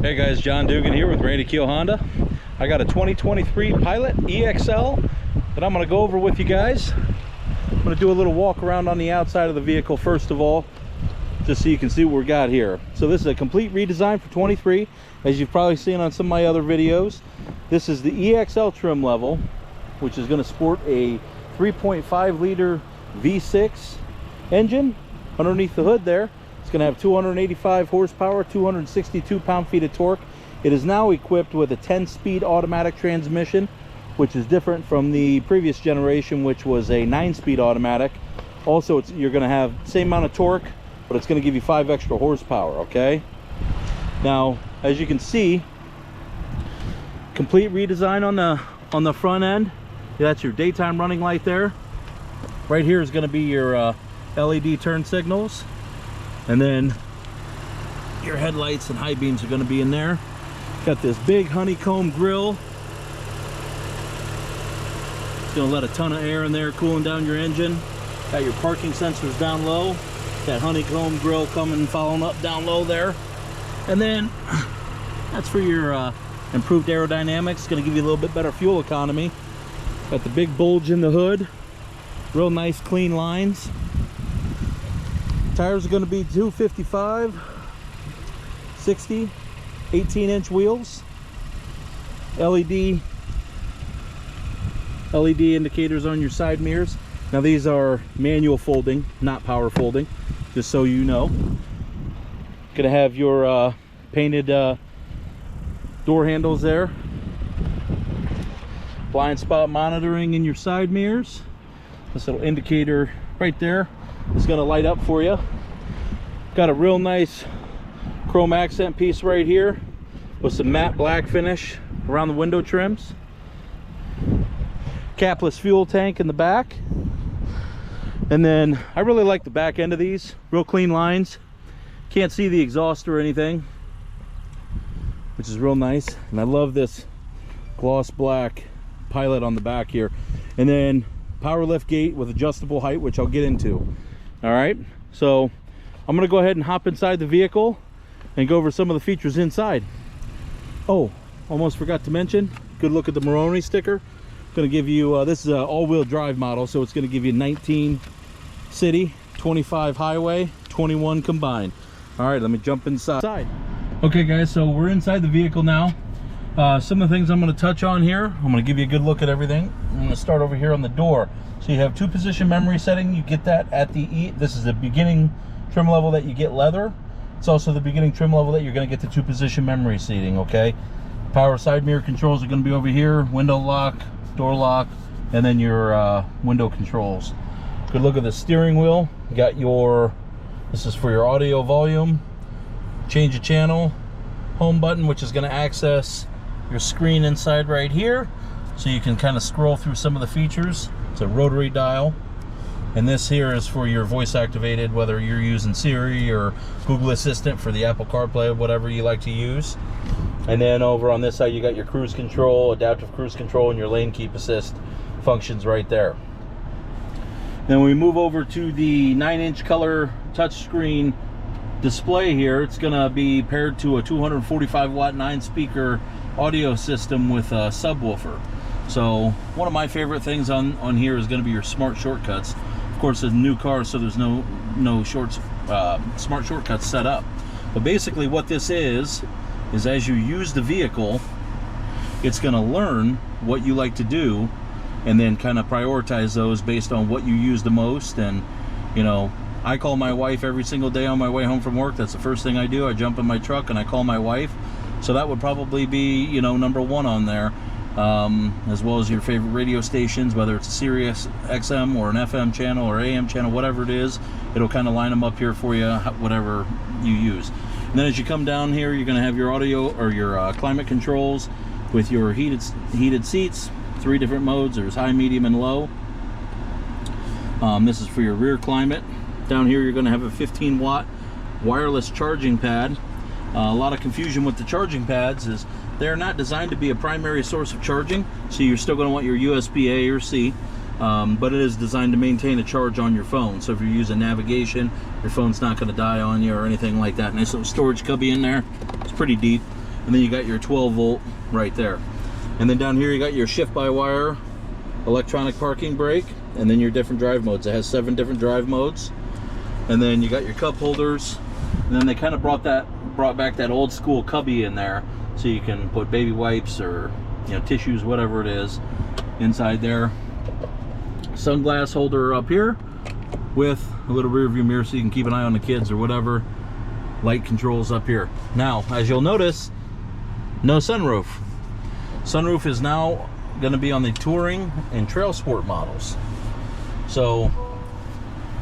Hey guys, John Dugan here with Randy Keel Honda. I got a 2023 Pilot EXL that I'm going to go over with you guys. I'm going to do a little walk around on the outside of the vehicle first of all, just so you can see what we got here. So this is a complete redesign for 23, as you've probably seen on some of my other videos. This is the EXL trim level, which is going to sport a 3.5 liter V6 engine underneath the hood there. It's going to have 285 horsepower, 262 pound-feet of torque. It is now equipped with a 10-speed automatic transmission, which is different from the previous generation, which was a 9-speed automatic. Also, you're going to have the same amount of torque, but it's going to give you 5 extra horsepower, okay? Now, as you can see, complete redesign on the front end. That's your daytime running light there. Right here is going to be your LED turn signals. And then your headlights and high beams are going to be in there. Got this big honeycomb grill. It's going to let a ton of air in there, cooling down your engine. Got your parking sensors down low. That honeycomb grill coming, following up down low there. And then that's for your improved aerodynamics. It's going to give you a little bit better fuel economy. Got the big bulge in the hood. Real nice clean lines. Tires are going to be 255, 60, 18-inch wheels. LED indicators on your side mirrors. Now these are manual folding, not power folding, just so you know. Gonna have your painted door handles there. Blind spot monitoring in your side mirrors. This little indicator right there is going to light up for you. Got a real nice chrome accent piece right here with some matte black finish around the window trims. Capless fuel tank in the back. And then I really like the back end of these. Real clean lines. Can't see the exhaust or anything, which is real nice. And I love this gloss black Pilot on the back here. And then power lift gate with adjustable height, which I'll get into. All right, so I'm gonna go ahead and hop inside the vehicle and go over some of the features inside. Oh, almost forgot to mention, good look at the Moroni sticker. Gonna give you this is an all-wheel drive model, so it's gonna give you 19 city, 25 highway, 21 combined. All right, let me jump inside. Okay guys, so we're inside the vehicle now. Some of the things I'm going to touch on here, I'm going to give you a good look at everything. I'm going to start over here on the door. So you have 2-position memory setting. You get that at the this is the beginning trim level that you get leather. It's also the beginning trim level that you're going to get the 2-position memory seating, okay? Power side mirror controls are going to be over here. Window lock, door lock, and then your window controls. Good look at the steering wheel. You got your, this is for your audio volume, change of channel, home button, which is going to access your screen inside right here, so you can kind of scroll through some of the features. It's a rotary dial, and this here is for your voice activated, whether you're using Siri or Google Assistant for the Apple CarPlay, whatever you like to use. And then over on this side you got your cruise control, adaptive cruise control, and your lane keep assist functions right there. Then we move over to the 9-inch color touchscreen display here. It's going to be paired to a 245 watt 9-speaker audio system with a subwoofer. So one of my favorite things on here is going to be your smart shortcuts. Of course, it's a new car, so there's no smart shortcuts set up. But basically what this is as you use the vehicle, it's going to learn what you like to do and then kind of prioritize those based on what you use the most. And you know, I call my wife every single day on my way home from work. That's the first thing I do. I jump in my truck and I call my wife. So that would probably be, you know, #1 on there, as well as your favorite radio stations, whether it's a Sirius XM or an FM channel or AM channel, whatever it is. It'll kind of line them up here for you, whatever you use. And then as you come down here, you're going to have your audio or your climate controls with your heated seats, 3 different modes. There's high, medium, and low. This is for your rear climate. Down here you're going to have a 15-watt wireless charging pad. A lot of confusion with the charging pads is they're not designed to be a primary source of charging, so you're still going to want your USB-A or C, but it is designed to maintain a charge on your phone. So if you're using navigation, your phone's not going to die on you or anything like that. Nice little storage cubby in there. It's pretty deep. and then you got your 12 volt right there. And then down here you got your shift by wire electronic parking brake, and then your different drive modes. It has 7 different drive modes. And then you got your cup holders, and then they kind of brought back that old school cubby in there, so you can put baby wipes or, you know, tissues, whatever it is, inside there. Sunglass holder up here with a little rear view mirror so you can keep an eye on the kids or whatever. Light controls up here. Now, as you'll notice, no sunroof. Sunroof is now going to be on the touring and trail sport models. So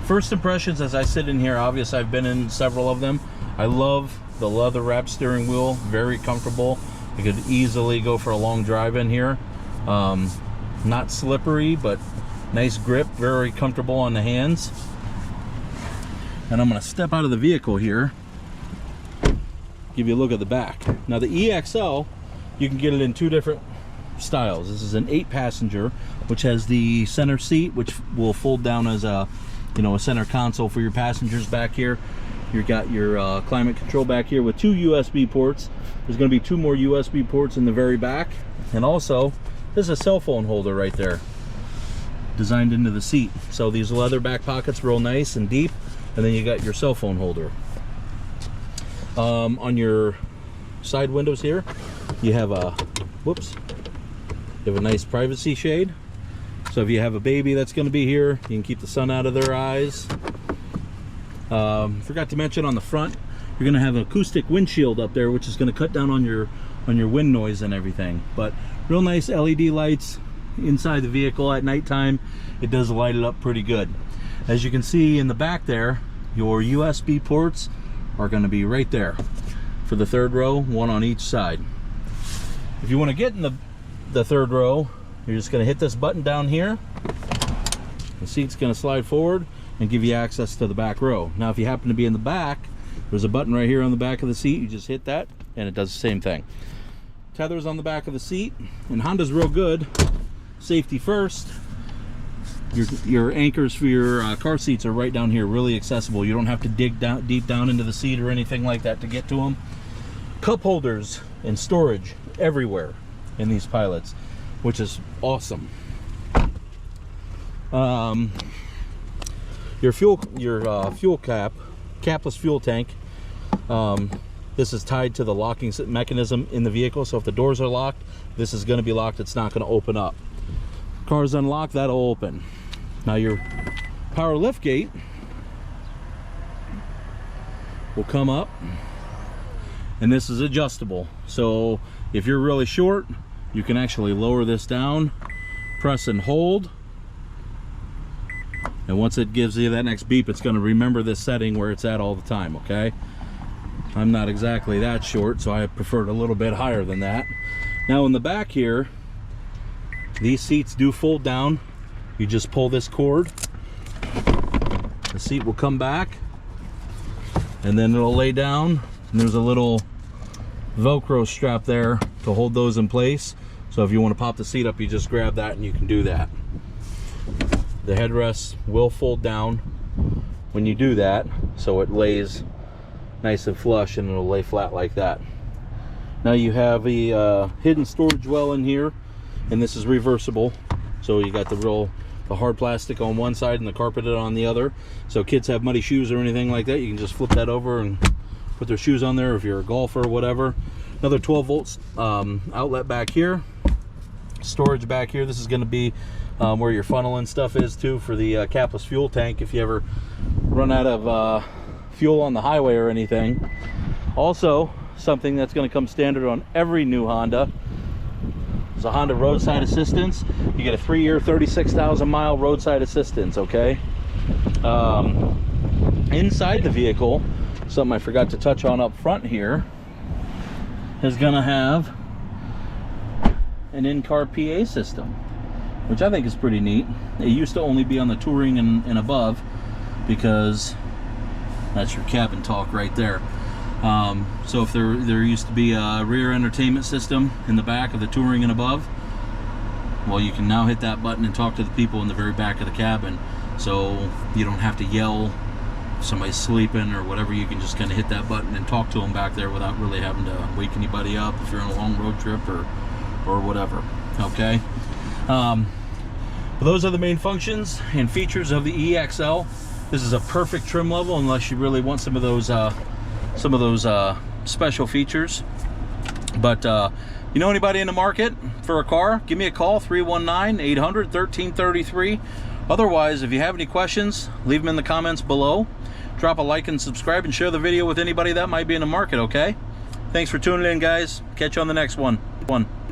first impressions as I sit in here, obviously I've been in several of them. I love the leather wrapped steering wheel, very comfortable. I could easily go for a long drive in here. Not slippery, but nice grip, very comfortable on the hands. And I'm going to step out of the vehicle here, give you a look at the back. Now the EXL, you can get it in 2 different styles. This is an 8-passenger, which has the center seat, which will fold down as a, you know, a center console for your passengers back here. You've got your climate control back here with 2 USB ports. There's going to be 2 more USB ports in the very back, and also there's a cell phone holder right there designed into the seat. So these leather back pockets, real nice and deep, and then you got your cell phone holder. On your side windows here, you have a you have a nice privacy shade. So if you have a baby that's going to be here, you can keep the sun out of their eyes. Forgot to mention on the front, you're going to have an acoustic windshield up there, which is going to cut down on your wind noise and everything. But real nice LED lights inside the vehicle at nighttime. It does light it up pretty good. As you can see in the back there, your USB ports are going to be right there for the 3rd row, 1 on each side. If you want to get in the 3rd row, you're just going to hit this button down here. The seat's going to slide forward and give you access to the back row. Now if you happen to be in the back, there's a button right here on the back of the seat. You just hit that and it does the same thing. Tethers on the back of the seat, and Honda's real good. Safety first. Your anchors for your car seats are right down here, really accessible. You don't have to dig down deep down into the seat or anything like that to get to them. Cup holders and storage everywhere in these Pilots, which is awesome. Your fuel cap, capless fuel tank. This is tied to the locking mechanism in the vehicle, so if the doors are locked, this is going to be locked. It's not going to open up. Car's unlocked, that'll open. Now your power lift gate will come up, and this is adjustable. So if you're really short, you can actually lower this down, press and hold, and once it gives you that next beep, it's going to remember this setting where it's at all the time. Okay, I'm not exactly that short, so I preferred a little bit higher than that. Now in the back here, these seats do fold down. You just pull this cord, the seat will come back, and then it'll lay down, and there's a little Velcro strap there to hold those in place. So if you want to pop the seat up, you just grab that and you can do that. The headrest will fold down when you do that, so it lays nice and flush, and it'll lay flat like that. Now you have a hidden storage well in here, and this is reversible. So you got the hard plastic on one side and the carpeted on the other. So kids have muddy shoes or anything like that, you can just flip that over and put their shoes on there if you're a golfer or whatever. Another 12 volts outlet back here. Storage back here. This is going to be where your funnel and stuff is too for the capless fuel tank if you ever run out of fuel on the highway or anything. Also, something that's going to come standard on every new Honda is a Honda roadside assistance. You get a 3-year 36,000 mile roadside assistance. Okay, inside the vehicle, something I forgot to touch on up front here, is going to have an in-car PA system, which I think is pretty neat. It used to only be on the touring and above, because that's your cabin talk right there. So if there used to be a rear entertainment system in the back of the touring and above, well, you can now hit that button and talk to the people in the very back of the cabin, so you don't have to yell if somebody's sleeping or whatever, you can just kind of hit that button and talk to them back there without really having to wake anybody up if you're on a long road trip or whatever. Okay. Those are the main functions and features of the EXL. This is a perfect trim level unless you really want some of those special features. But you know anybody in the market for a car, give me a call, 319-800-1333. Otherwise, if you have any questions, leave them in the comments below. Drop a like and subscribe and share the video with anybody that might be in the market, okay? Thanks for tuning in, guys. Catch you on the next one.